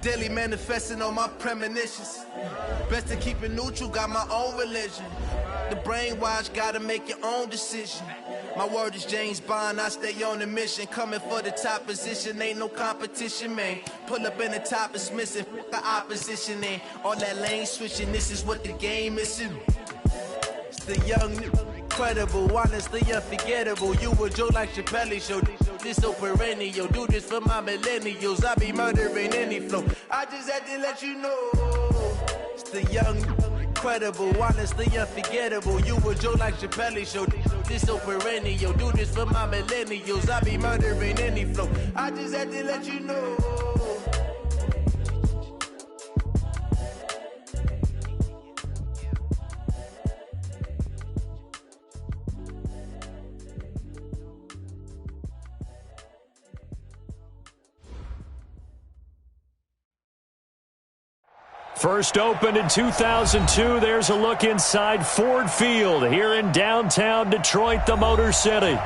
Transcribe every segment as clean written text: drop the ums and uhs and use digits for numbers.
Daily manifesting on my premonitions. Best to keep it neutral, got my own religion. The brainwash, gotta make your own decision. My word is James Bond, I stay on the mission. Coming for the top position, ain't no competition, man. Pull up in the top, it's missing, the opposition ain't. All that lane switching, this is what the game is. It's the young, incredible, honestly unforgettable. You a joke like Chappelle show. This so perennial, do this for my millennials. I be murdering any flow. I just had to let you know. It's the young, incredible, honestly unforgettable. You a joke like Chappelle show. This so perennial, do this for my millennials. I be murdering any flow. I just had to let you know. First opened in 2002, there's a look inside Ford Field here in downtown Detroit, the Motor City.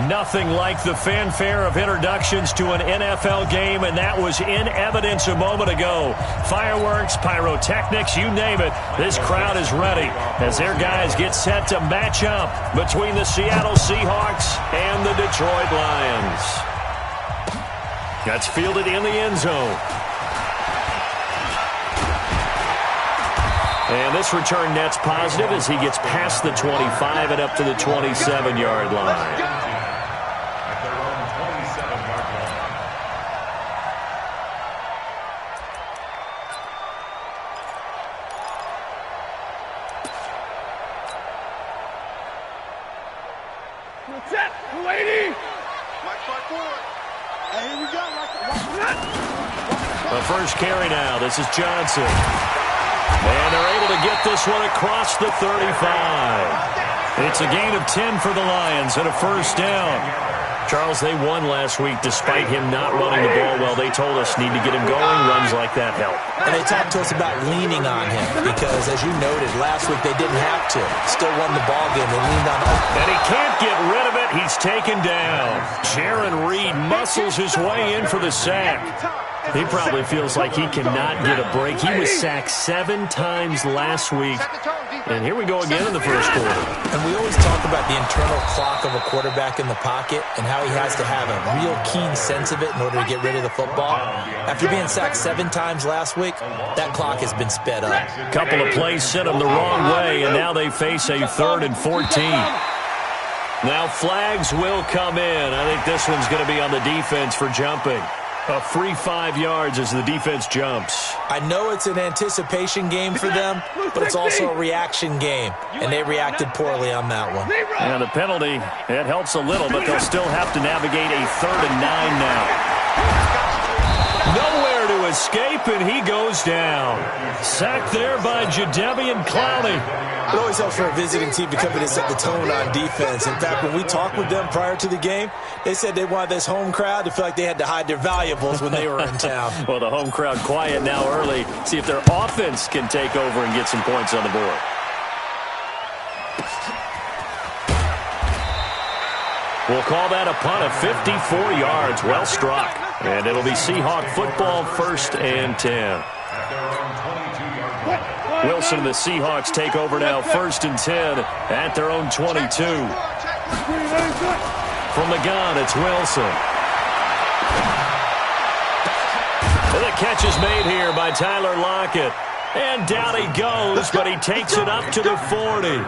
Nothing like the fanfare of introductions to an NFL game, and that was in evidence a moment ago. Fireworks, pyrotechnics, you name it. This crowd is ready as their guys get set to match up between the Seattle Seahawks and the Detroit Lions. That's fielded in the end zone. And this return net's positive as he gets past the 25 and up to the 27-yard line. The first carry now. This is Johnson. And they're able to get this one across the 35. It's a gain of 10 for the Lions and a first down. Charles, they won last week despite him not running the ball well. They told us need to get him going. Runs like that help. And they talked to us about leaning on him because, as you noted, last week they didn't have to. Still won the ball game. They leaned on him. And he can't get rid of it. He's taken down. Jaron Reed muscles his way in for the sack. He probably feels like he cannot get a break. He was sacked 7 times last week. And here we go again in the first quarter. And we always talk about the internal clock of a quarterback in the pocket and how he has to have a real keen sense of it in order to get rid of the football. After being sacked 7 times last week, that clock has been sped up. Couple of plays sent him the wrong way, and now they face a 3rd and 14. Now flags will come in. I think this one's going to be on the defense for jumping. A free 5 yards as the defense jumps. I know it's an anticipation game for them, but it's also a reaction game, and they reacted poorly on that one. And the penalty, it helps a little, but they'll still have to navigate a 3rd and 9 now. Nowhere to escape, and he goes down. Sacked there by Jadeveon Clowney. It always helps for a visiting team to come in and set the tone on defense. In fact, when we talked with them prior to the game, they said they wanted this home crowd to feel like they had to hide their valuables when they were in town. Well, the home crowd quiet now early. See if their offense can take over and get some points on the board. We'll call that a punt of 54 yards. Well struck. And it'll be Seahawk football, 1st and 10. Wilson and the Seahawks take over now, 1st and 10 at their own 22. From the gun, it's Wilson. And the catch is made here by Tyler Lockett. And down he goes, but he takes it up to the 40.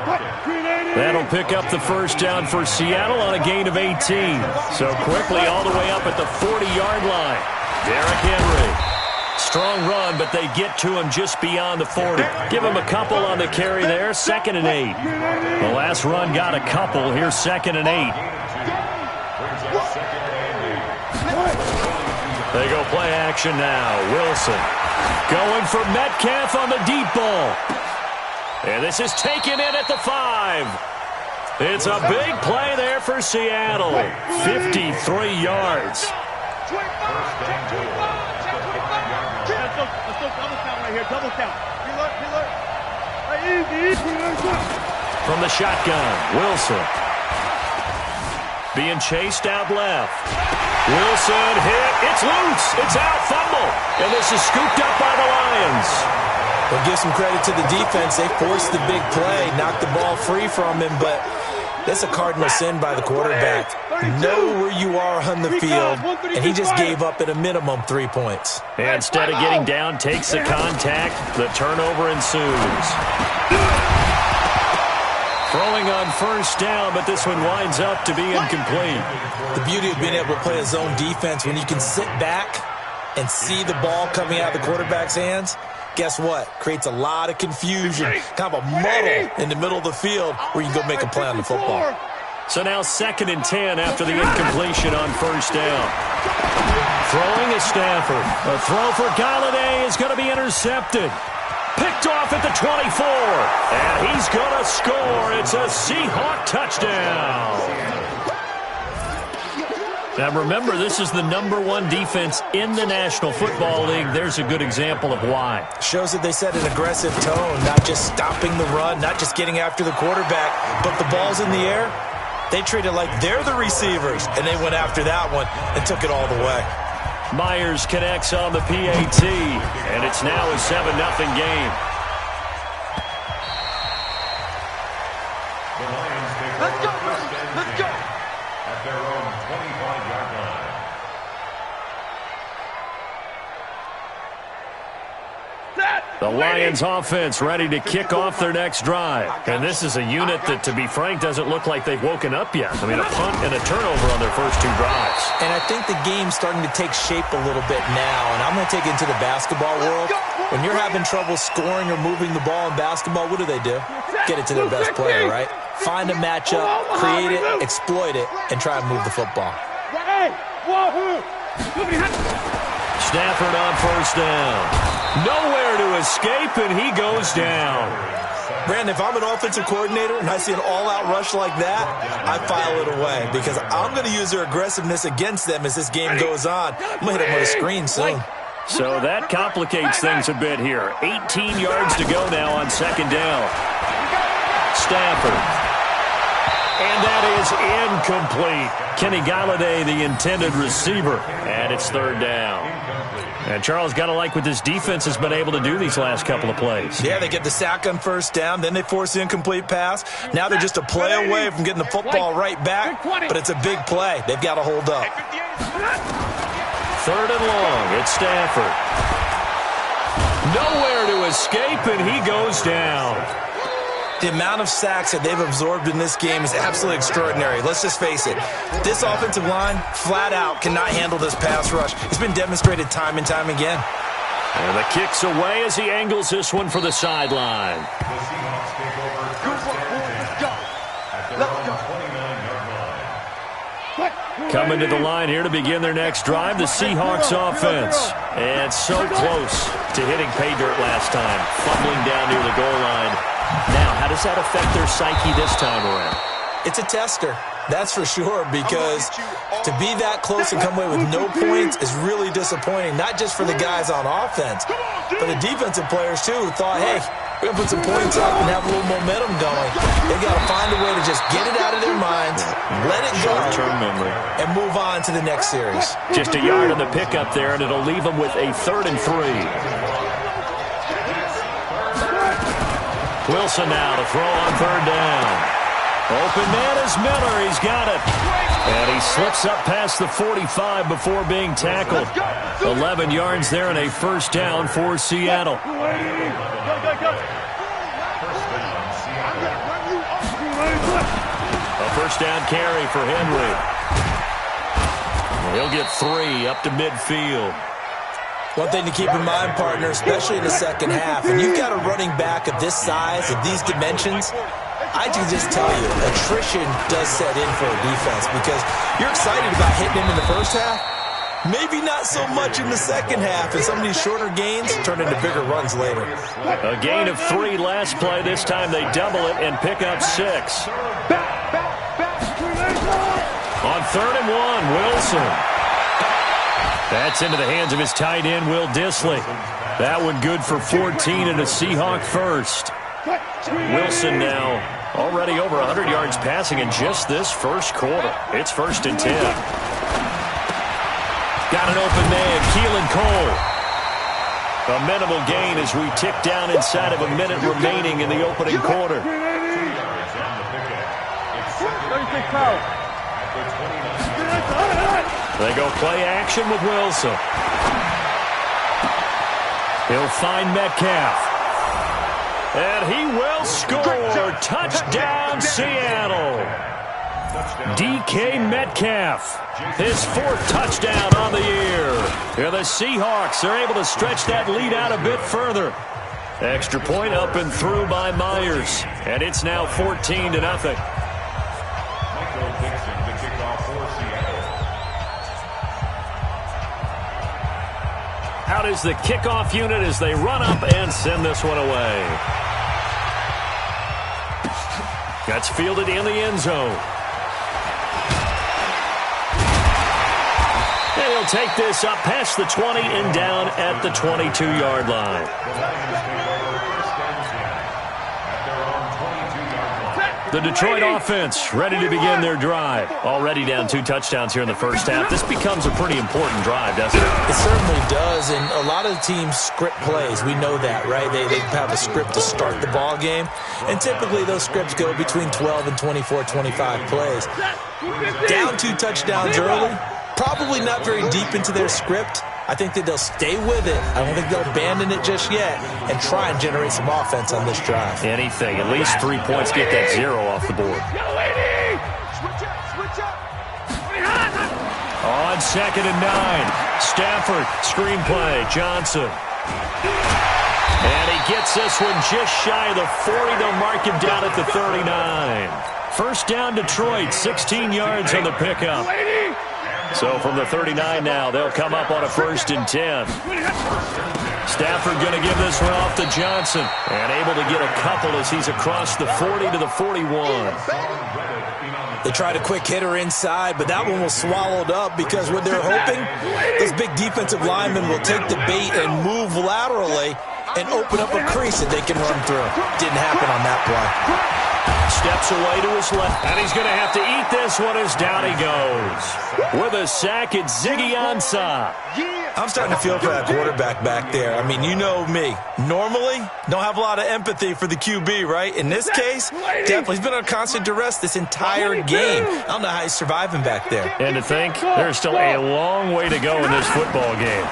That'll pick up the first down for Seattle on a gain of 18. So quickly all the way up at the 40-yard line. Derrick Henry. Strong run, but they get to him just beyond the 40. Give him a couple on the carry there, 2nd and 8. The last run got a couple. Here's 2nd and 8. They go play action now. Wilson going for Metcalf on the deep ball. And this is taken in at the 5. It's a big play there for Seattle. 53 yards. Double count. From the shotgun, Wilson. Being chased out left. Wilson hit. It's loose. It's out. Fumble. And this is scooped up by the Lions. We'll give some credit to the defense. They forced the big play, knocked the ball free from him, but that's a cardinal sin by the quarterback. Know where you are on the field, and he just gave up at a minimum 3 points. And instead of getting down, takes the contact. The turnover ensues. Throwing on first down, but this one winds up to be incomplete. The beauty of being able to play a zone defense, when you can sit back and see the ball coming out of the quarterback's hands, guess what? Creates a lot of confusion, kind of a muddle in the middle of the field where you can go make a play on the football. So now 2nd and 10 after the incompletion on first down. Throwing is Stafford. A throw for Galladay is going to be intercepted. Picked off at the 24. And he's going to score. It's a Seahawk touchdown. Now remember, this is the #1 defense in the National Football League. There's a good example of why. Shows that they set an aggressive tone, not just stopping the run, not just getting after the quarterback, but the ball's in the air. They treat it like they're the receivers, and they went after that one and took it all the way. Myers connects on the PAT, and it's now a 7-0 game. Let's go, let's go. At their own 25-yard line. The Lions offense ready to kick off their next drive. And this is a unit that, to be frank, doesn't look like they've woken up yet. I mean, a punt and a turnover on their first 2 drives. And I think the game's starting to take shape a little bit now. And I'm going to take it into the basketball world. When you're having trouble scoring or moving the ball in basketball, what do? Get it to their best player, right? Find a matchup, create it, exploit it, and try and move the football. Stafford on first down. Nowhere to escape, and he goes down. Brandon, if I'm an offensive coordinator and I see an all-out rush like that, I file it away because I'm going to use their aggressiveness against them as this game goes on. I'm going to hit them with a screen soon. So that complicates things a bit here. 18 yards to go now on 2nd down. Stafford. And that is incomplete. Kenny Galladay, the intended receiver. And it's 3rd down. And Charles, got to like what this defense has been able to do these last couple of plays. Yeah, they get the sack on first down, then they force the incomplete pass. Now they're just a play away from getting the football right back, but it's a big play. They've got to hold up. 3rd and long. It's Stafford. Nowhere to escape, and he goes down. The amount of sacks that they've absorbed in this game is absolutely extraordinary. Let's just face it. This offensive line, flat out, cannot handle this pass rush. It's been demonstrated time and time again. And the kick's away as he angles this one for the sideline. The Seahawks take over first down at their own 29-yard line. Coming to the line here to begin their next drive, the Seahawks offense. And so close to hitting pay dirt last time, fumbling down near the goal line. Now, how does that affect their psyche this time around? It's a tester, that's for sure, because to be that close and come away with no points is really disappointing, not just for the guys on offense, but the defensive players, too, who thought, hey, we're going to put some points up and have a little momentum going. They've got to find a way to just get it out of their minds, let it go, short-term memory, and move on to the next series. Just a yard on the pickup there, and it'll leave them with a 3rd and 3. Wilson now to throw on 3rd down. Open man is Miller. He's got it. And he slips up past the 45 before being tackled. 11 yards there and a 1st down for Seattle. A 1st down carry for Henry. He'll get 3 up to midfield. One thing to keep in mind, partner, especially in the second half, when you've got a running back of this size, of these dimensions, I can just tell you, attrition does set in for a defense because you're excited about hitting him in the first half. Maybe not so much in the second half, and some of these shorter gains turn into bigger runs later. A gain of 3 last play. This time they double it and pick up 6. On 3rd and 1, Wilson. That's into the hands of his tight end, Will Dissly. That one good for 14 and a Seahawk first. Wilson now already over 100 yards passing in just this first quarter. It's 1st and 10. Got an open man, Keelan Cole. A minimal gain as we tick down inside of a minute remaining in the opening quarter. They go play action with Wilson. He'll find Metcalf. And he will score. Touchdown, Seattle. DK Metcalf, his 4th touchdown on the year. And the Seahawks are able to stretch that lead out a bit further. Extra point up and through by Myers. And it's now 14-0. Out is the kickoff unit as they run up and send this one away. Gets fielded in the end zone. And he'll take this up past the 20 and down at the 22-yard line. The Detroit offense ready to begin their drive. Already down 2 touchdowns here in the first half. This becomes a pretty important drive, doesn't it? It certainly does, and a lot of teams script plays. We know that, right? They have a script to start the ball game, and typically those scripts go between 12 and 24, 25 plays. Down 2 touchdowns early, probably not very deep into their script. I think that they'll stay with it. I don't think they'll abandon it just yet and try and generate some offense on this drive. Anything. At least 3 points. Get that 0 off the board. On 2nd and 9. Stafford. Screenplay. Johnson. And he gets this one just shy of the 40. They'll mark him down at the 39. First down, Detroit. 16 yards on the pickup. So from the 39 now, they'll come up on a 1st and 10. Stafford going to give this one off to Johnson. And able to get a couple as he's across the 40 to the 41. They tried a quick hitter inside, but that one was swallowed up because what they're hoping, this big defensive lineman will take the bait and move laterally and open up a crease that they can run through. Didn't happen on that play. Steps away to his left, and he's going to have to eat this one as down he goes. With a sack, it's Ziggy Ansah. I'm starting to feel for that quarterback back there. I mean, you know me. Normally, don't have a lot of empathy for the QB, right? In this case, definitely he's been on constant duress this entire game. I don't know how he's surviving back there. And to think, there's still a long way to go in this football game.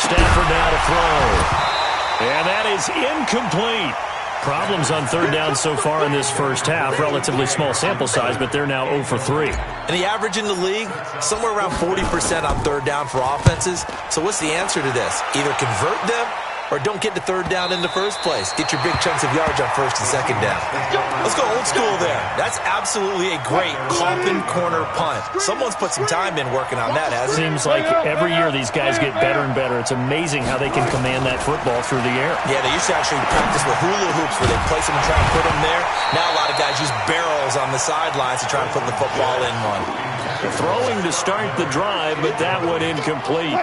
Stafford now to throw. And that is incomplete. Problems on 3rd down so far in this first half. Relatively small sample size, but they're now 0 for 3. And the average in the league, somewhere around 40% on 3rd down for offenses. So what's the answer to this? Either convert them or don't get to 3rd down in the first place. Get your big chunks of yards on 1st and 2nd down. Let's go old school there. That's absolutely a great coffin corner punt. Someone's put some time in working on that, hasn't it? Seems like every year these guys get better and better. It's amazing how they can command that football through the air. Yeah, they used to actually practice with hula hoops where they place them and try and put them there. Now a lot of guys use barrels on the sidelines to try and put the football in one. Throwing to start the drive, but that one incomplete.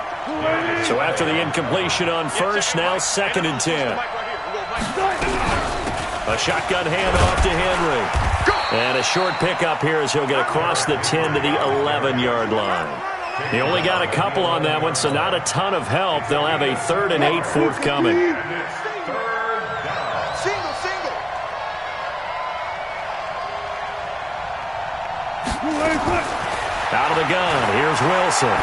So after the incompletion on 1st, now 2nd and 10. A shotgun handoff to Henry. And a short pickup here as he'll get across the 10 to the 11-yard line. He only got a couple on that one, so not a ton of help. They'll have a 3rd and 8 forthcoming. Out of the gun, here's Wilson.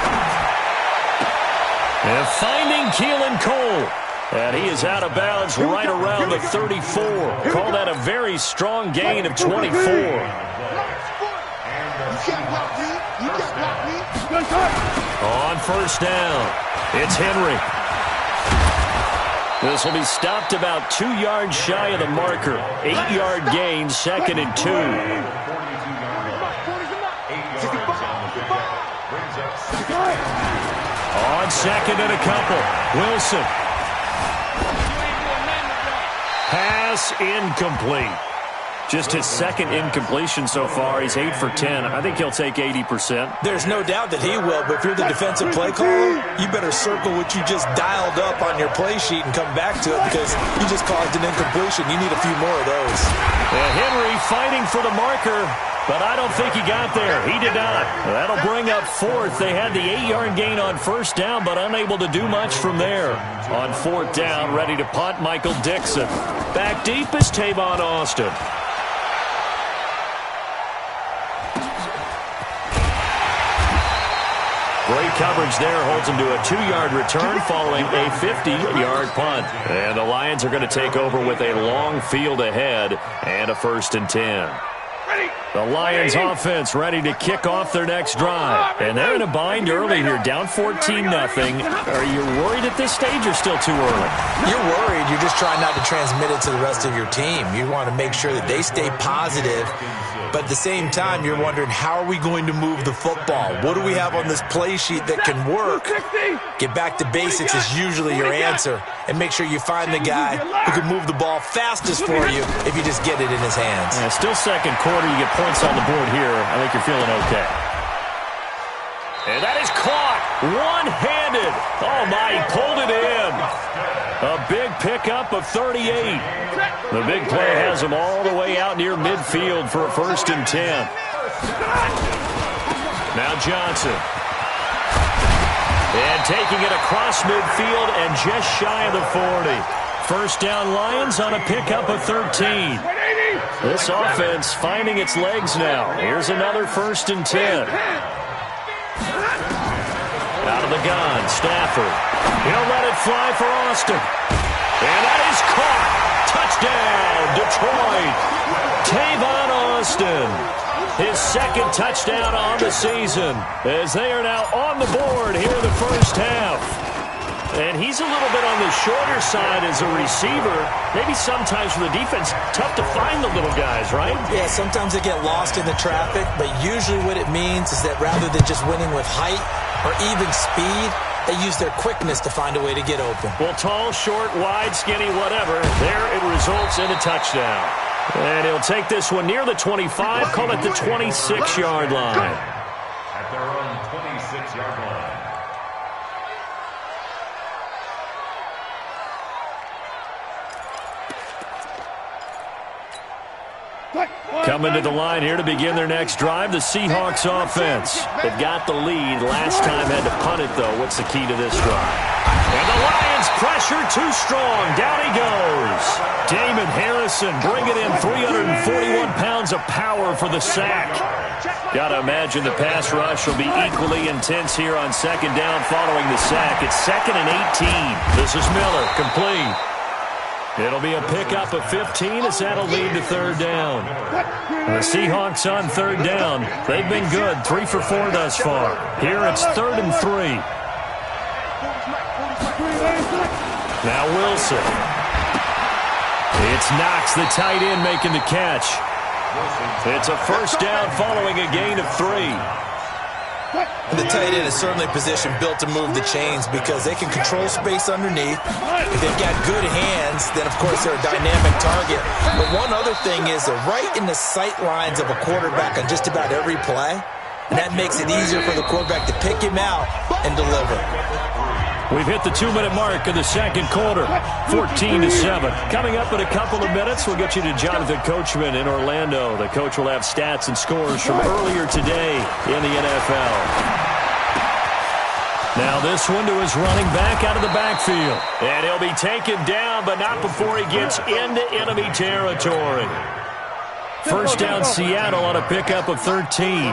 And finding Keelan Cole. And he is out of bounds right around the 34. Call that a very strong gain of 24. On 1st down, it's Henry. This will be stopped about 2 yards shy of the marker. 8-yard gain, 2nd and 2. On 2nd and a couple, Wilson. Pass incomplete. Just his 2nd incompletion so far. He's 8 for 10. I think he'll take 80%. There's no doubt that he will, but if you're the defensive play caller, you better circle what you just dialed up on your play sheet and come back to it because you just caused an incompletion. You need a few more of those. And Henry fighting for the marker. but I don't think he got there. He did not. That'll bring up fourth. They had the 8-yard gain on first down, but unable to do much from there. On fourth down, ready to punt, Michael Dixon. Back deep is Tavon Austin. Great coverage there, holds him to a 2-yard return following a 50-yard punt. And the Lions are going to take over with a long field ahead and a 1st and 10. The Lions offense ready to kick off their next drive. And they're in a bind early here, down 14-0. Are you worried at this stage or still too early? You're worried. You're just trying not to transmit it to the rest of your team. You want to make sure that they stay positive. But at the same time, you're wondering, how are we going to move the football? What do we have on this play sheet that can work? Get back to basics is usually your answer. And make sure you find the guy who can move the ball fastest for you if you just get it in his hands. Yeah, still second quarter. You get points on the board here. I think you're feeling okay. And that is caught one-handed. Oh, my, he pulled it in. A big pickup of 38. The big play has him all the way out near midfield for a 1st and 10. Now Johnson. And taking it across midfield and just shy of the 40. First down Lions on a pickup of 13. This offense finding its legs now. Here's another 1st and 10. Out of the gun, Stafford. He'll let it fly for Austin. And that is caught. Touchdown, Detroit. Tavon Austin. His 2nd touchdown on the season as they are now on the board here in the first half. And he's a little bit on the shorter side as a receiver. Maybe sometimes for the defense, tough to find the little guys, right? Yeah, sometimes they get lost in the traffic, but usually what it means is that rather than just winning with height or even speed, they use their quickness to find a way to get open. Well, tall, short, wide, skinny, whatever, there it results in a touchdown. And he'll take this one near the 25, call it the 26-yard line. At their own 26-yard line. Coming to the line here to begin their next drive, the Seahawks offense. They've got the lead. Last time had to punt it, though. What's the key to this drive? And the Lions pressure too strong. Down he goes. Damon Harrison bringing in 341 pounds of power for the sack. Got to imagine the pass rush will be equally intense here on 2nd down following the sack. It's 2nd and 18. This is Miller, complete. It'll be a pickup of 15 as that'll lead to 3rd down. The Seahawks on 3rd down. They've been good, 3 for 4 thus far. Here it's 3rd and 3. Now Wilson. It's Knox, the tight end, making the catch. It's a 1st down following a gain of 3. The tight end is certainly a position built to move the chains because they can control space underneath. If they've got good hands, then, of course, they're a dynamic target. But one other thing is they're right in the sight lines of a quarterback on just about every play, and that makes it easier for the quarterback to pick him out and deliver. We've hit the 2-minute mark of the 2nd quarter, 14-7. Coming up in a couple of minutes, we'll get you to Jonathan Coachman in Orlando. The coach will have stats and scores from earlier today in the NFL. Now this one to his running back out of the backfield. And he'll be taken down, but not before he gets into enemy territory. First down Seattle on a pickup of 13.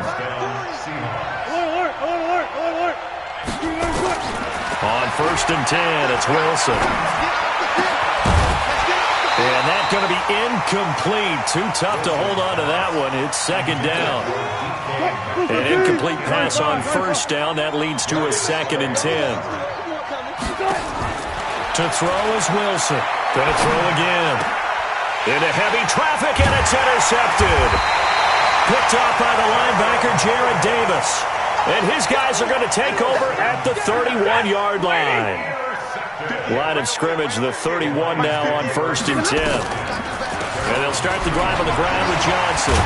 On 1st and 10, it's Wilson. And that's going to be incomplete. Too tough to hold on to that one. It's 2nd down. An incomplete pass on 1st down. That leads to a 2nd and 10. To throw is Wilson. Going to throw again. Into heavy traffic, and it's intercepted. Picked off by the linebacker, Jared Davis. And his guys are going to take over at the 31-yard line. Line of scrimmage, the 31 now on 1st and 10. And they'll start the drive on the ground with Johnson.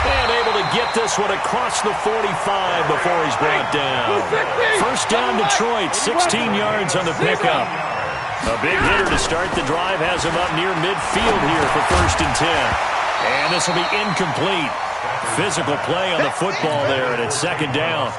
And able to get this one across the 45 before he's brought down. First down Detroit, 16 yards on the pickup. A big hitter to start the drive has him up near midfield here for 1st and 10. And this will be incomplete. Physical play on the football there, and it's second down.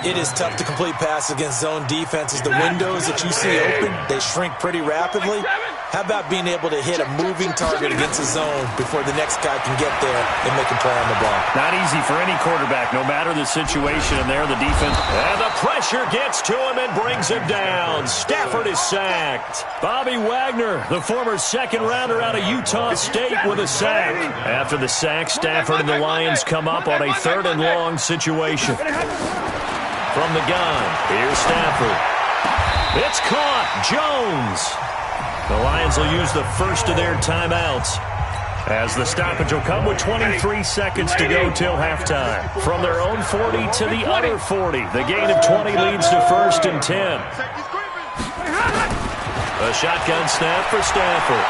It is tough to complete passes against zone defenses. The windows that you see open, they shrink pretty rapidly. How about being able to hit a moving target against a zone before the next guy can get there and make a play on the ball? Not easy for any quarterback, no matter the situation. And there, the defense. And the pressure gets to him and brings him down. Stafford is sacked. Bobby Wagner, the former second-rounder out of Utah State, with a sack. After the sack, Stafford and the Lions come up on a 3rd and long situation. From the gun, here's Stafford. It's caught. Jones. The Lions will use the first of their timeouts, as the stoppage will come with 23 seconds to go till halftime. From their own 40 to the other 40. The gain of 20 leads to 1st and 10. A shotgun snap for Stafford.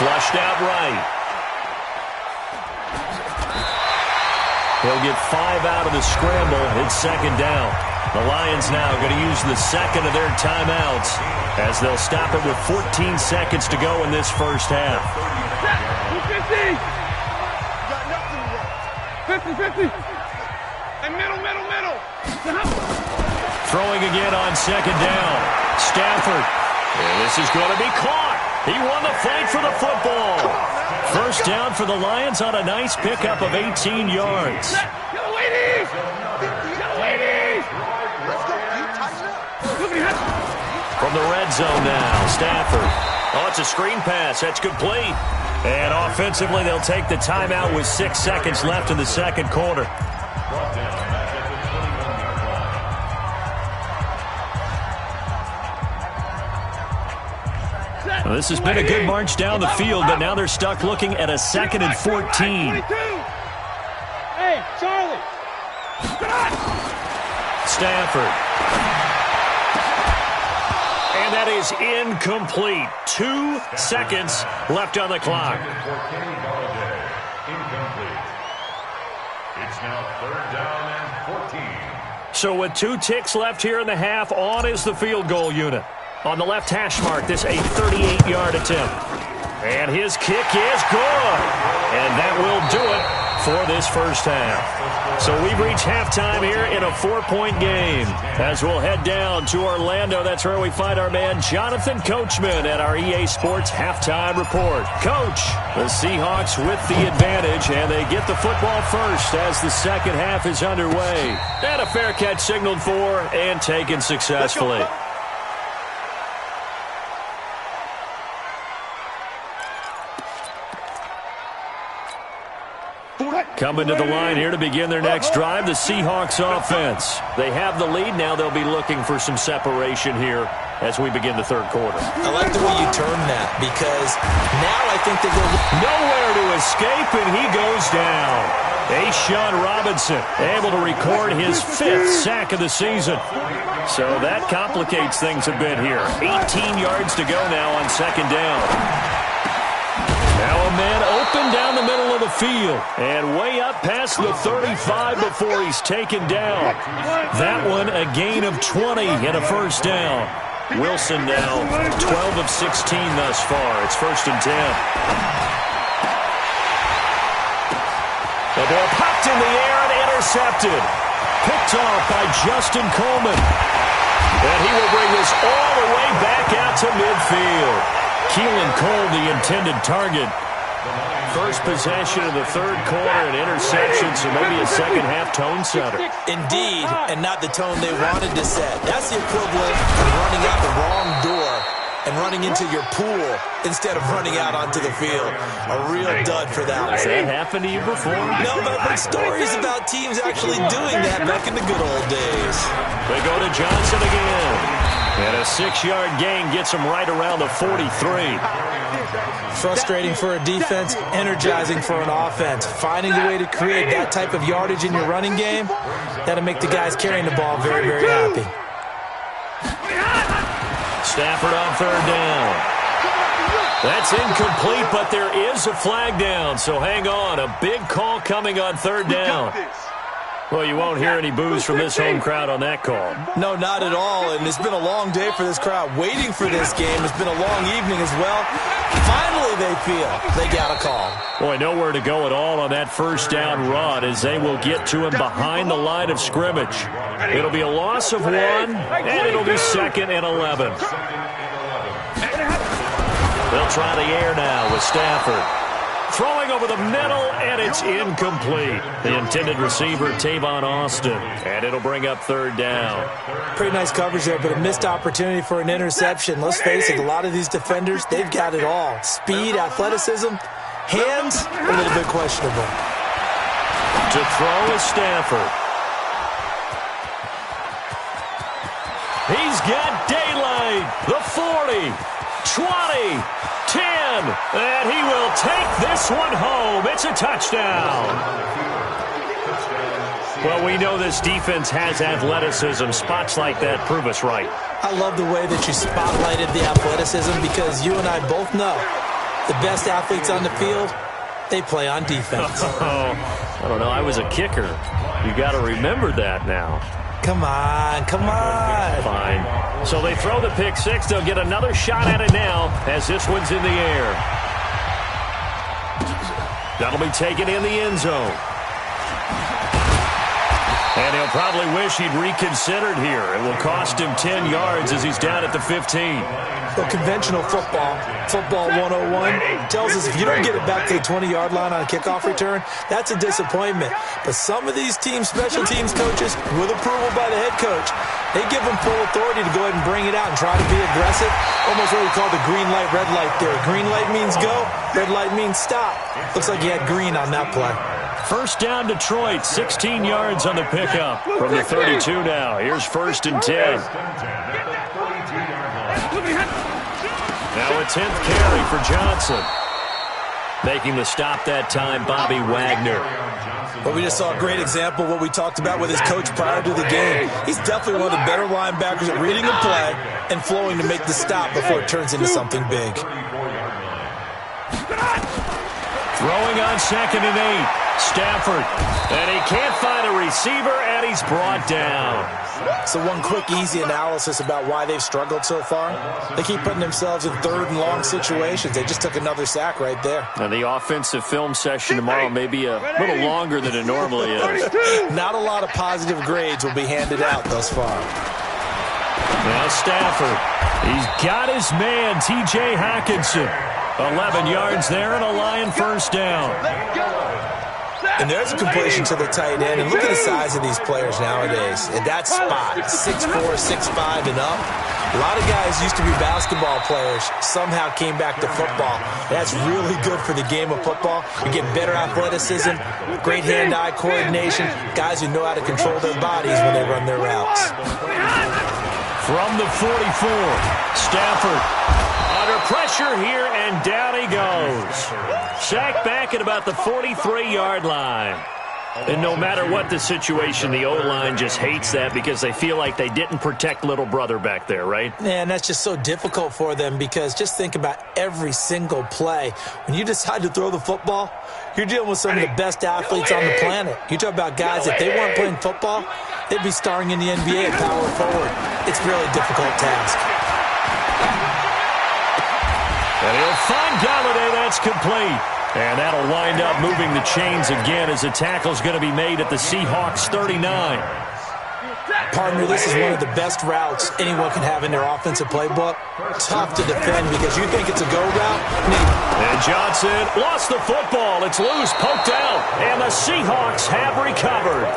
Flushed out right. He'll get 5 out of the scramble. It's second down. The Lions now going to use the second of their timeouts, as they'll stop it with 14 seconds to go in this first half. 50. And middle. Throwing again on second down. Stafford. And this is going to be caught. He won the fight for the football. First down for the Lions on a nice pickup of 18 yards. From the red zone now, Stafford. Oh, it's a screen pass. That's complete. And offensively, they'll take the timeout with 6 seconds left in the second quarter. Well, this has been a good march down the field, but now they're stuck looking at a 2nd and 14. Hey, Charlie. Stafford. And that is incomplete. 2 seconds left on the clock. It's now 3rd down and 14. So with 2 ticks left here in the half, on is the field goal unit. On the left hash mark, this a 38-yard attempt. And his kick is good. And that will do it for this first half. So we've reached halftime here in a 4-point game. As we'll head down to Orlando, that's where we find our man Jonathan Coachman at our EA Sports Halftime Report. Coach, the Seahawks with the advantage, and they get the football first as the second half is underway. And a fair catch signaled for and taken successfully. Coming to the line here to begin their next drive, the Seahawks offense. They have the lead. Now they'll be looking for some separation here as we begin the third quarter. I like the way you term that, because now I think they go nowhere to escape, and he goes down. A'Shawn Robinson able to record his 5th sack of the season. So that complicates things a bit here. 18 yards to go now on second down. Now a man open down the middle of the field and way up past the 35 before he's taken down. That one a gain of 20 and a first down. Wilson now 12 of 16 thus far. It's 1st and 10. The ball popped in the air and intercepted. Picked off by Justin Coleman. And he will bring this all the way back out to midfield. Keelan Cole, the intended target. First possession of the third quarter, an interception, so maybe a second-half tone setter. Indeed, and not the tone they wanted to set. That's the equivalent of running out the wrong door and running into your pool instead of running out onto the field. A real dud for that one. Has that happened to you before? No, but I've heard stories about teams actually doing that back in the good old days. They go to Johnson again. And a 6-yard gain gets him right around the 43. Frustrating for a defense, energizing for an offense. Finding the way to create that type of yardage in your running game, that'll make the guys carrying the ball very, very happy. Stafford on third down. That's incomplete, but there is a flag down, so hang on. A big call coming on third down. Well, you won't hear any boos from this home crowd on that call. No, not at all, and it's been a long day for this crowd waiting for this game. It's been a long evening as well. Finally, they feel they got a call. Boy, nowhere to go at all on that first down run as they will get to him behind the line of scrimmage. It'll be a loss of 1, and it'll be 2nd and 11. They'll try the air now with Stafford. Throwing over the middle, and it's incomplete. The intended receiver, Tavon Austin, and it'll bring up 3rd down. Pretty nice coverage there, but a missed opportunity for an interception. Let's face it, a lot of these defenders, they've got it all. Speed, athleticism, hands, a little bit questionable. To throw is Stafford. He's got daylight. The 40, 20, 10, and he will take this one home. It's a touchdown. Well, we know this defense has athleticism. Spots like that prove us right. I love the way that you spotlighted the athleticism because you and I both know the best athletes on the field, they play on defense. I don't know. I was a kicker. You got to remember that now. Come on, come on. Fine. So they throw the pick six. They'll get another shot at it now as this one's in the air. That'll be taken in the end zone. And he'll probably wish he'd reconsidered here. It will cost him 10 yards as he's down at the 15. Well, conventional football 101, tells us if you don't get it back to the 20-yard line on a kickoff return, that's a disappointment. But some of these special teams coaches, with approval by the head coach, they give them full authority to go ahead and bring it out and try to be aggressive. Almost what we call the green light, red light theory. Green light means go, red light means stop. Looks like he had green on that play. First down, Detroit, 16 yards on the pickup from the 32 now. Here's 1st and 10. Now a 10th carry for Johnson. Making the stop that time, Bobby Wagner. Well, we just saw a great example of what we talked about with his coach prior to the game. He's definitely one of the better linebackers at reading a play and flowing to make the stop before it turns into something big. Throwing on 2nd and 8. Stafford. And he can't find a receiver, and he's brought down. So one quick, easy analysis about why they've struggled so far. They keep putting themselves in 3rd and long situations. They just took another sack right there. And the offensive film session tomorrow may be a little longer than it normally is. Not a lot of positive grades will be handed out thus far. Now Stafford. He's got his man, T.J. Hockenson. 11 yards there and a Lion first down. And there's a completion to the tight end. And look at the size of these players nowadays. At that spot, 6'4", 6'5", and up. A lot of guys used to be basketball players, somehow came back to football. That's really good for the game of football. You get better athleticism, great hand-eye coordination, guys who know how to control their bodies when they run their routes. From the 44, Stafford under pressure here, and down he goes. Sacked back at about the 43-yard line. And no matter what the situation, the O-line just hates that because they feel like they didn't protect little brother back there, right? Man, that's just so difficult for them because just think about every single play. When you decide to throw the football, you're dealing with some of the best athletes on the planet. You talk about guys, if they weren't playing football, they'd be starring in the NBA at power forward. It's a really difficult task. And he'll find Galladay. That's complete. And that'll wind up moving the chains again as the tackle's going to be made at the Seahawks 39. Partner, this is one of the best routes anyone can have in their offensive playbook. Tough to defend because you think it's a go route. And Johnson lost the football. It's loose, poked out, and the Seahawks have recovered.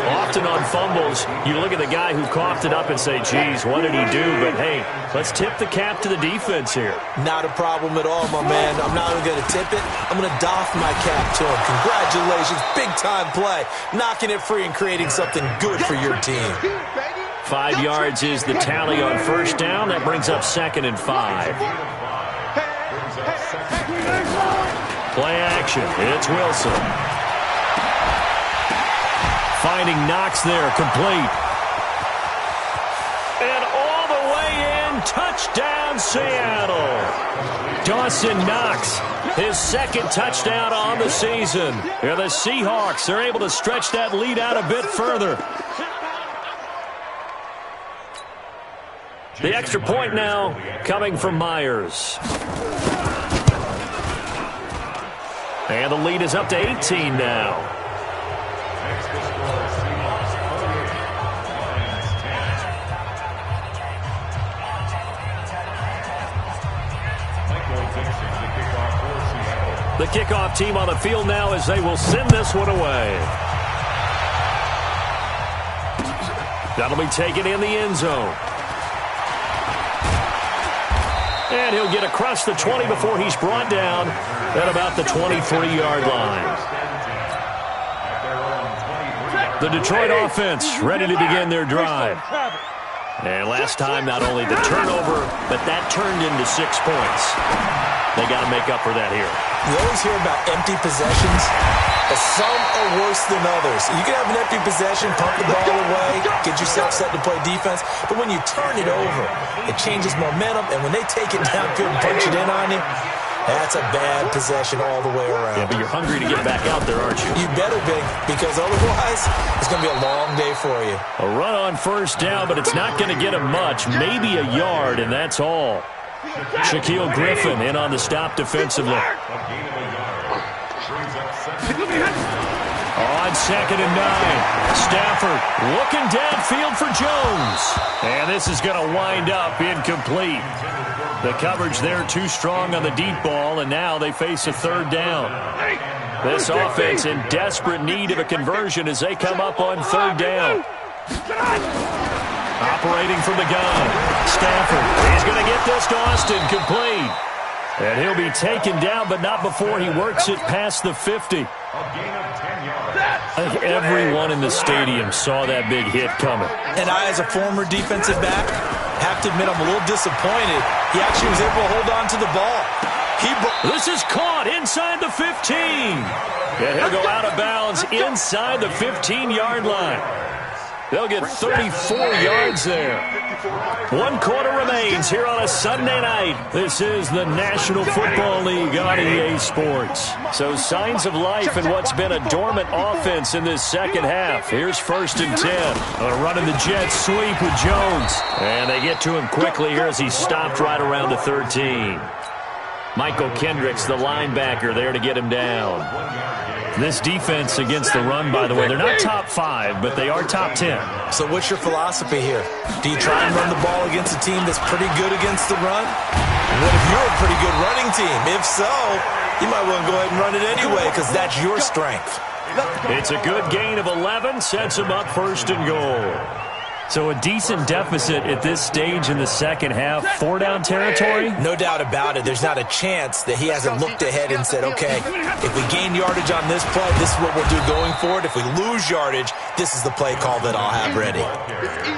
Often on fumbles, you look at the guy who coughed it up and say, geez, what did he do? But, hey, let's tip the cap to the defense here. Not a problem at all, my man. I'm not even going to tip it. I'm going to doff my cap to him. Congratulations. Big-time play. Knocking it free and creating something good for your team. 5 yards is the tally on first down. That brings up 2nd and 5. Play action. It's Wilson. Finding Knox there, complete. And all the way in, Touchdown, Seattle. Dawson Knox, his second touchdown on the season. And the Seahawks are able to stretch that lead out a bit further. The extra point now coming from Myers. And the lead is up to 18 now. The kickoff team on the field now as they will send this one away. That'll be taken in the end zone. And he'll get across the 20 before he's brought down at about the 23-yard line. The Detroit offense ready to begin their drive. And last time, not only the turnover, but that turned into 6 points. They got to make up for that here. You always hear about empty possessions. Some are worse than others. You can have an empty possession, pump the ball away, get yourself set to play defense. But when you turn it over, it changes momentum. And when they take it downfield and punch it in on you, that's a bad possession all the way around. Yeah, but you're hungry to get back out there, aren't you? You better be, because otherwise it's going to be a long day for you. A run on first down, but it's not going to get him much. Maybe a yard, and that's all. Shaquille Griffin in on the stop defensively. On 2nd and 9, Stafford looking downfield for Jones. And this is going to wind up incomplete. The coverage there too strong on the deep ball, and now they face a 3rd down. This offense in desperate need of a conversion as they come up on 3rd down. Operating from the gun, Stafford. He's going to get this to Austin, complete. And he'll be taken down, but not before he works it past the 50. I think everyone in the stadium saw that big hit coming. And I, as a former defensive back, have to admit I'm a little disappointed. He actually was able to hold on to the ball. This is caught inside the 15. And he'll go out of bounds inside the 15-yard line. They'll get 34 yards there. 1 quarter remains here on a Sunday night. This is the National Football League on EA Sports. So signs of life in what's been a dormant offense in this second half. Here's 1st and 10. Running the jet sweep with Jones. And they get to him quickly here as he's stopped right around the 13. Michael Kendricks, the linebacker, there to get him down. This defense against the run, by the way, they're not top 5, but they are top 10. So what's your philosophy here? Do you try and run the ball against a team that's pretty good against the run? What if you're a pretty good running team? If so, you might want to go ahead and run it anyway because that's your strength. It's a good gain of 11, sets them up 1st and goal. So a decent deficit at this stage in the second half. 4-down territory? No doubt about it. There's not a chance that he hasn't looked ahead and said, okay, if we gain yardage on this play, this is what we'll do going forward. If we lose yardage, this is the play call that I'll have ready.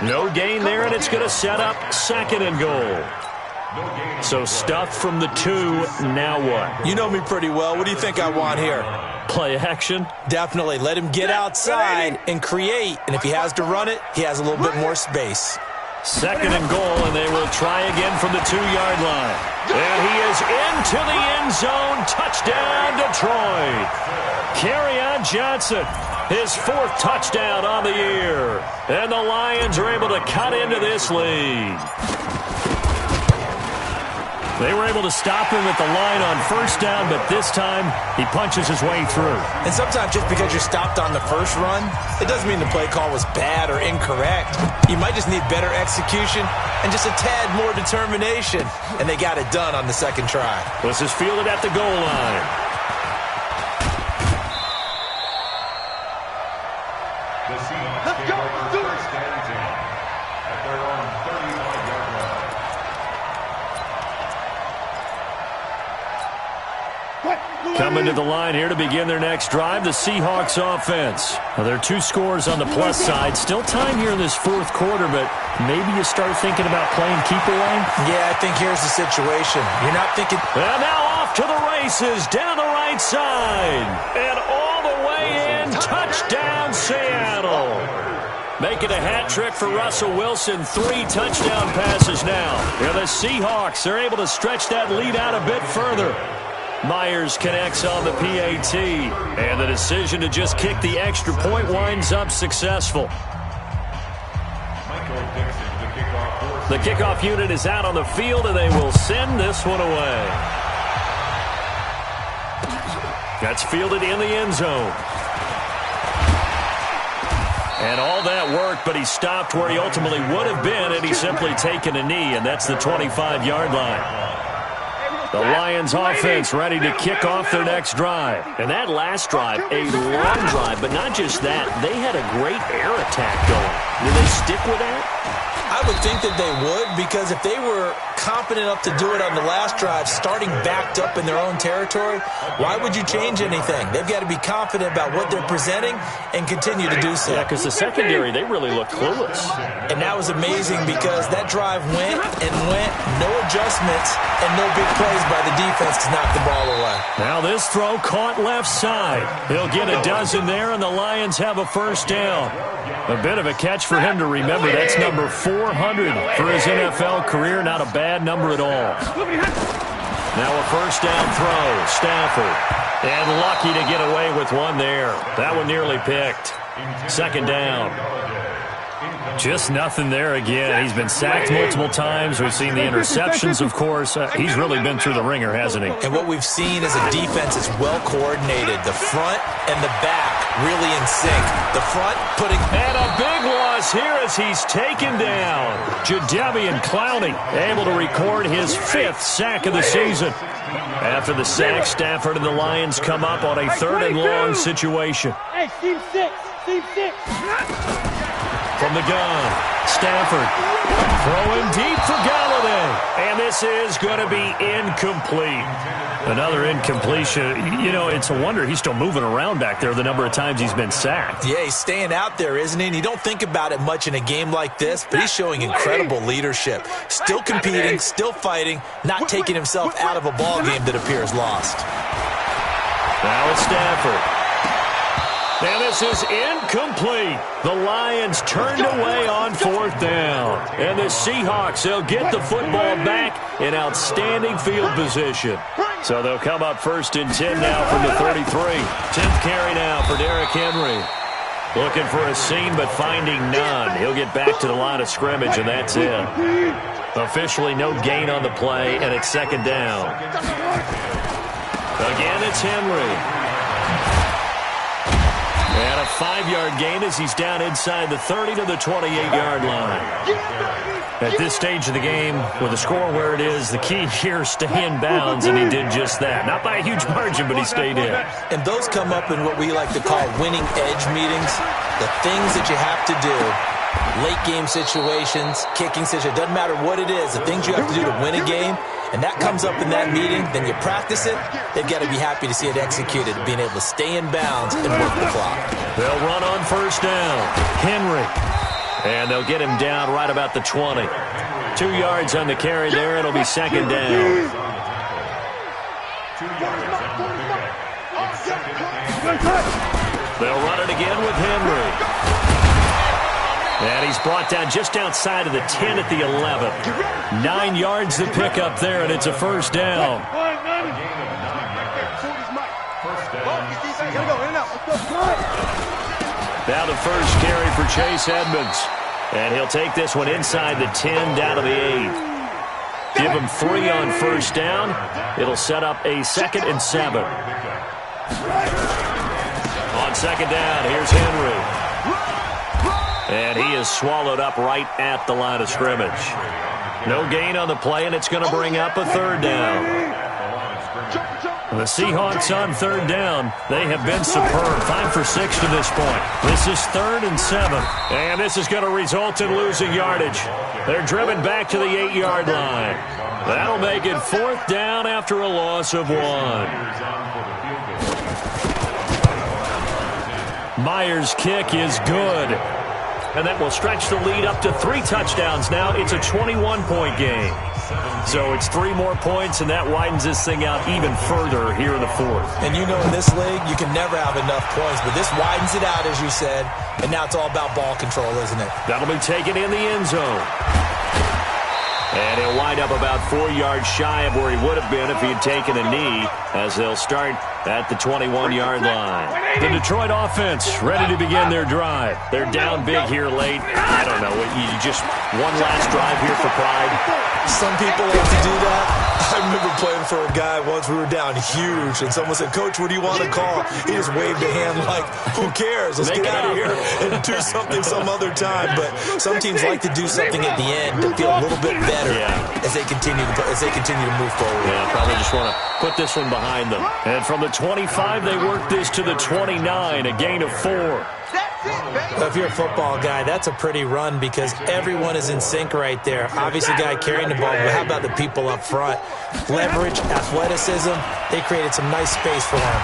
No gain there, and it's going to set up 2nd and goal. So stuff from the 2, now what? You know me pretty well. What do you think I want here? Play action? Definitely. Let him get outside and create. And if he has to run it, he has a little bit more space. 2nd and goal, and they will try again from the 2-yard line. And he is into the end zone. Touchdown, Detroit. Kerryon Johnson, his 4th touchdown on the year. And the Lions are able to cut into this lead. They were able to stop him at the line on 1st down, but this time he punches his way through. And sometimes just because you're stopped on the first run, it doesn't mean the play call was bad or incorrect. You might just need better execution and just a tad more determination. And they got it done on the 2nd try. This is fielded at the goal line. The Seahawks get over 1st and 10 at their own 35-yard line. Coming to the line here to begin their next drive, the Seahawks offense. Now, there are 2 scores on the plus side. Still time here in this 4th quarter, but maybe you start thinking about playing keep away? Yeah, I think here's the situation. You're not thinking... And now off to the races, down the right side. And all the way in, touchdown Seattle. Making a hat trick for Russell Wilson. 3 touchdown passes now. And the Seahawks are able to stretch that lead out a bit further. Myers connects on the PAT. And the decision to just kick the extra point winds up successful. The kickoff unit is out on the field, and they will send this one away. That's fielded in the end zone. And all that worked, but he stopped where he ultimately would have been, and he's simply taken a knee, and that's the 25-yard line. The Lions offense ready to kick off their next drive. And that last drive, a long drive, but not just that. They had a great air attack going. Did they stick with that? I would think that they would, because if they were confident enough to do it on the last drive, starting backed up in their own territory, why would you change anything? They've got to be confident about what they're presenting and continue to do so. Yeah, because the secondary, they really looked clueless. And that was amazing because that drive went and went, no adjustments, and no big plays by the defense to knock the ball away. Now this throw caught left side. He'll get a dozen there, and the Lions have a first down. A bit of a catch for him to remember. That's number 400 for his NFL career. Not a bad number at all. Now a first down throw. Stafford. And lucky to get away with one there. That one nearly picked. Second down. Just nothing there again. He's been sacked multiple times. We've seen the interceptions, of course. He's really been through the ringer, hasn't he? And what we've seen is a defense that's well coordinated. The front and the back really in sync. The front putting... And a big loss here as he's taken down. Jadeveon Clowney able to record his 5th sack of the season. After the sack, Stafford and the Lions come up on a 3rd and long situation. Hey, team 6. Team 6. From the gun, Stafford throwing deep for Galladay. And this is going to be incomplete. Another incompletion. You know, it's a wonder he's still moving around back there the number of times he's been sacked. Yeah, he's staying out there, isn't he? And you don't think about it much in a game like this, but he's showing incredible leadership. Still competing, still fighting, not taking himself out of a ball game that appears lost. Now it's Stafford. And this is incomplete. The Lions turned away on 4th down. And the Seahawks, they'll get the football back in outstanding field position. So they'll come up 1st and 10 now from the 33. 10th carry now for Derrick Henry. Looking for a seam, but finding none. He'll get back to the line of scrimmage, and that's it. Officially no gain on the play, and it's 2nd down. Again, it's Henry. And a 5-yard gain as he's down inside the 30 to the 28-yard line. At this stage of the game, with the score where it is, the key here is stay in bounds, and he did just that. Not by a huge margin, but he stayed in. And those come up in what we like to call winning edge meetings. The things that you have to do, late game situations, kicking situations, doesn't matter what it is, the things you have to do to win a game, and that comes up in that meeting, then you practice it, they've got to be happy to see it executed, being able to stay in bounds and work the clock. They'll run on 1st down. Henry. And they'll get him down right about the 20. 2 yards on the carry there. It'll be 2nd down. 2 yards after the pickup. It's 2nd and... They'll run it again with Henry. And he's brought down just outside of the 10 at the 11. 9 yards to pick up there, and it's a 1st down. Now the first carry for Chase Edmonds. And he'll take this one inside the 10 down to the 8. Give him 3 on 1st down. It'll set up a 2nd and 7. On 2nd down, here's Henry. And he is swallowed up right at the line of scrimmage. No gain on the play, and it's going to bring up a 3rd down. The Seahawks on 3rd down. They have been superb. 5 for 6 to this point. This is 3rd and 7. And this is going to result in losing yardage. They're driven back to the 8-yard line. That'll make it 4th down after a loss of 1. Myers' kick is good. And that will stretch the lead up to 3 touchdowns now. It's a 21-point game. So it's 3 more points, and that widens this thing out even further here in the 4th. And you know in this league, you can never have enough points, but this widens it out, as you said, and now it's all about ball control, isn't it? That'll be taken in the end zone. And he'll wind up about 4 yards shy of where he would have been if he had taken a knee, as they'll start at the 21-yard line. The Detroit offense ready to begin their drive. They're down big here late. I don't know. You just one last drive here for pride. Some people like to do that. I remember playing for a guy once. We were down huge, and someone said, "Coach, what do you want to call?" He just waved a hand like, "Who cares? Let's get out of here and do something some other time." But some teams like to do something at the end to feel a little bit better as they continue to move forward. Yeah, probably just want to put this one behind them. And from the 25, they work this to the 29, a gain of 4. Well, if you're a football guy, that's a pretty run because everyone is in sync right there. Obviously, guy carrying the ball, but how about the people up front? Leverage, athleticism, they created some nice space for him.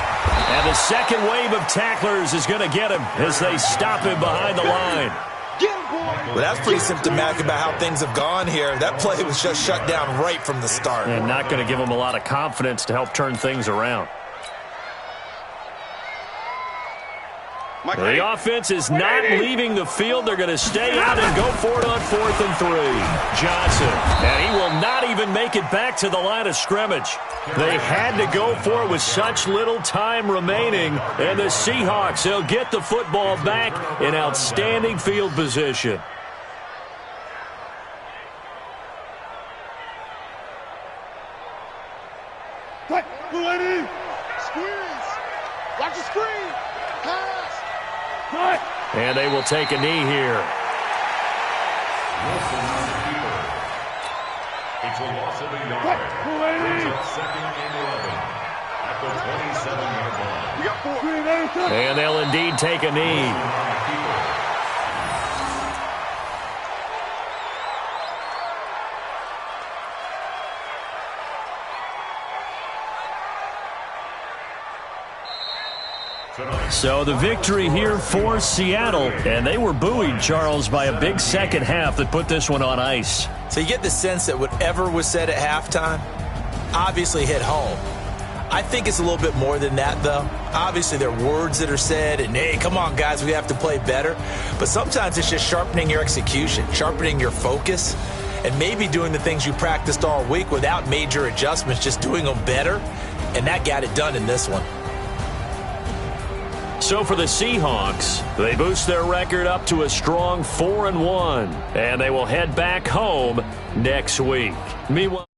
And the second wave of tacklers is going to get him as they stop him behind the line. Well, that's pretty symptomatic about how things have gone here. That play was just shut down right from the start. And not going to give him a lot of confidence to help turn things around. The offense is not leaving the field. They're going to stay out and go for it on 4th and 3. Johnson, and he will not even make it back to the line of scrimmage. They had to go for it with such little time remaining. And the Seahawks, they'll get the football back in outstanding field position. Squeeze. Watch the screen. Pass. And they will take a knee here. It's a loss of a yard. It's 2nd and 11 at the 27-yard line. And they'll indeed take a knee. So the victory here for Seattle, and they were buoyed, Charles, by a big second half that put this one on ice. So you get the sense that whatever was said at halftime obviously hit home. I think it's a little bit more than that, though. Obviously, there are words that are said, and, hey, come on, guys, we have to play better. But sometimes it's just sharpening your execution, sharpening your focus, and maybe doing the things you practiced all week without major adjustments, just doing them better. And that got it done in this one. So for the Seahawks, they boost their record up to a strong 4-1, and they will head back home next week. Meanwhile,